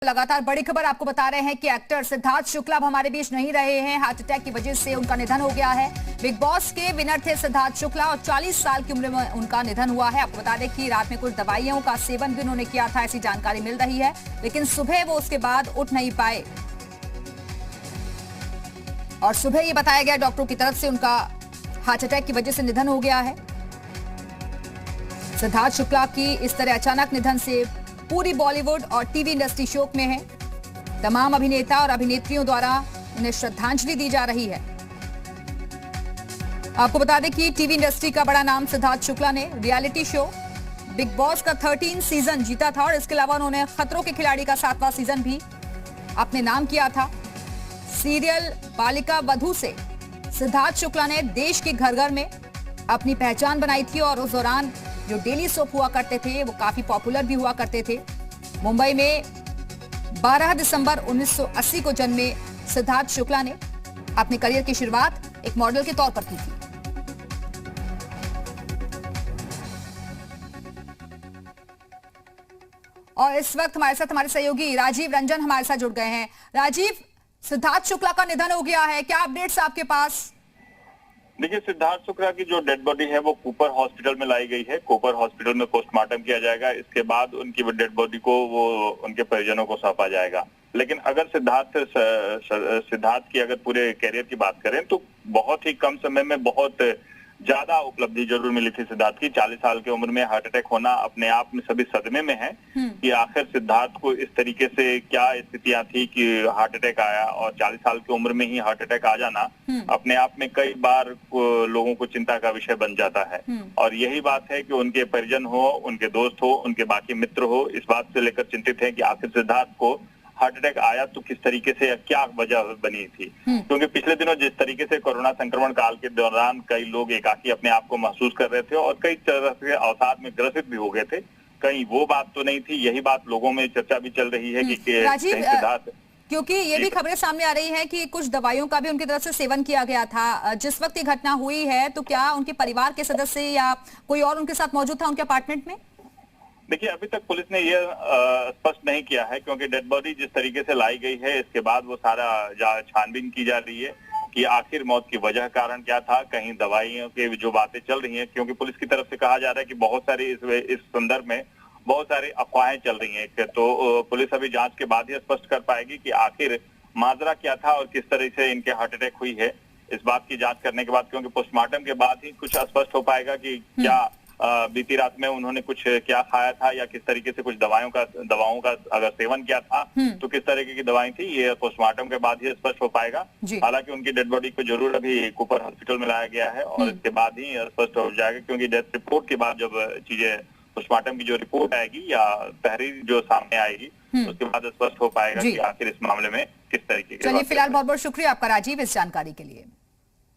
लगातार बड़ी खबर आपको बता रहे हैं कि एक्टर सिद्धार्थ शुक्ला अब हमारे बीच नहीं रहे हैं। हार्ट अटैक की वजह से उनका निधन हो गया है। बिग बॉस के विनर थे सिद्धार्थ शुक्ला और 40 साल की उम्र में उनका निधन हुआ है। आपको बता दें कि रात में कुछ दवाइयों का सेवन भी उन्होंने किया था, ऐसी जानकारी मिल रही है, लेकिन सुबह वो उसके बाद उठ नहीं पाए और सुबह ये बताया गया डॉक्टरों की तरफ से उनका हार्ट अटैक की वजह से निधन हो गया है। सिद्धार्थ शुक्ला की इस तरह अचानक निधन से पूरी बॉलीवुड और टीवी इंडस्ट्री शोक में है। तमाम अभिनेता और अभिनेत्रियों द्वारा उन्हें श्रद्धांजलि दी जा रही है। आपको बता दें कि टीवी इंडस्ट्री का बड़ा नाम सिद्धार्थ शुक्ला ने रियलिटी शो बिग बॉस का 13 सीजन जीता था और इसके अलावा उन्होंने खतरों के खिलाड़ी का 7वां सीजन भी अपने नाम किया था। सीरियल बालिका वधू से सिद्धार्थ शुक्ला ने देश के घर घर में अपनी पहचान बनाई थी और उस दौरान जो डेली सोप हुआ करते थे वो काफी पॉपुलर भी हुआ करते थे। मुंबई में 12 दिसंबर 1980 को जन्मे सिद्धार्थ शुक्ला ने अपने करियर की शुरुआत एक मॉडल के तौर पर की थी। और इस वक्त हमारे साथ हमारे सहयोगी राजीव रंजन हमारे साथ जुड़ गए हैं। राजीव, सिद्धार्थ शुक्ला का निधन हो गया है, क्या अपडेट्स आपके पास? देखिए, सिद्धार्थ शुक्ला की जो डेड बॉडी है वो कूपर हॉस्पिटल में लाई गई है। कूपर हॉस्पिटल में पोस्टमार्टम किया जाएगा। इसके बाद उनकी डेड बॉडी को वो उनके परिजनों को सौंपा जाएगा। लेकिन अगर सिद्धार्थ की अगर पूरे कैरियर की बात करें तो बहुत ही कम समय में बहुत ज्यादा उपलब्धि जरूर मिली थी सिद्धार्थ की। 40 साल की उम्र में हार्ट अटैक होना अपने आप में सभी सदमे में है कि आखिर सिद्धार्थ को इस तरीके से क्या स्थितियां थी कि हार्ट अटैक आया, और 40 साल की उम्र में ही हार्ट अटैक आ जाना अपने आप में कई बार लोगों को चिंता का विषय बन जाता है। और यही बात है कि उनके परिजन हो, उनके दोस्त हो, उनके बाकी मित्र हो, इस बात से लेकर चिंतित है कि आखिर सिद्धार्थ को हार्ट अटैक आया तो किस तरीके से, क्या वजह बनी थी। क्योंकि पिछले दिनों जिस तरीके से कोरोना संक्रमण काल के दौरान कई लोग एकाकी अपने आप को महसूस कर रहे थे और कई तरह के अवसाद में ग्रसित भी हो गए थे, कहीं वो बात तो नहीं थी। यही बात लोगों में चर्चा भी चल रही है कि सिद्धार्थ, क्योंकि ये भी खबरें सामने आ रही है कि कुछ दवाइयों का भी उनकी तरफ से सेवन किया गया था। जिस वक्त ये घटना हुई है तो क्या उनके परिवार के सदस्य या कोई और उनके साथ मौजूद था उनके अपार्टमेंट में? देखिए, अभी तक पुलिस ने ये स्पष्ट नहीं किया है, क्योंकि डेड बॉडी जिस तरीके से लाई गई है इसके बाद वो सारा छानबीन की जा रही है कि आखिर मौत की वजह कारण क्या था। कहीं दवाइयों की जो बातें चल रही हैं, क्योंकि पुलिस की तरफ से कहा जा रहा है कि बहुत सारी इस संदर्भ में बहुत सारी अफवाहें चल रही हैं। तो पुलिस अभी जांच के बाद ही स्पष्ट कर पाएगी कि आखिर माजरा क्या था और किस तरह से इनके हार्ट अटैक हुई है। इस बात की जांच करने के बाद, क्योंकि पोस्टमार्टम के बाद ही कुछ स्पष्ट हो पाएगा कि क्या बीती रात में उन्होंने कुछ क्या खाया था या किस तरीके से कुछ दवाओं का अगर सेवन किया था तो किस तरीके की दवाएं थी, ये पोस्टमार्टम के बाद ही स्पष्ट हो पाएगा। हालांकि उनकी डेड बॉडी को जरूर अभी कूपर हॉस्पिटल में लाया गया है और इसके बाद ही स्पष्ट हो जाएगा, क्योंकि डेथ रिपोर्ट के बाद जब चीजें पोस्टमार्टम की जो रिपोर्ट आएगी या तहरीर जो सामने आएगी उसके बाद स्पष्ट हो पाएगा कि आखिर इस मामले में किस तरीके की। चलिए, फिलहाल बहुत बहुत शुक्रिया आपका राजीव इस जानकारी के लिए।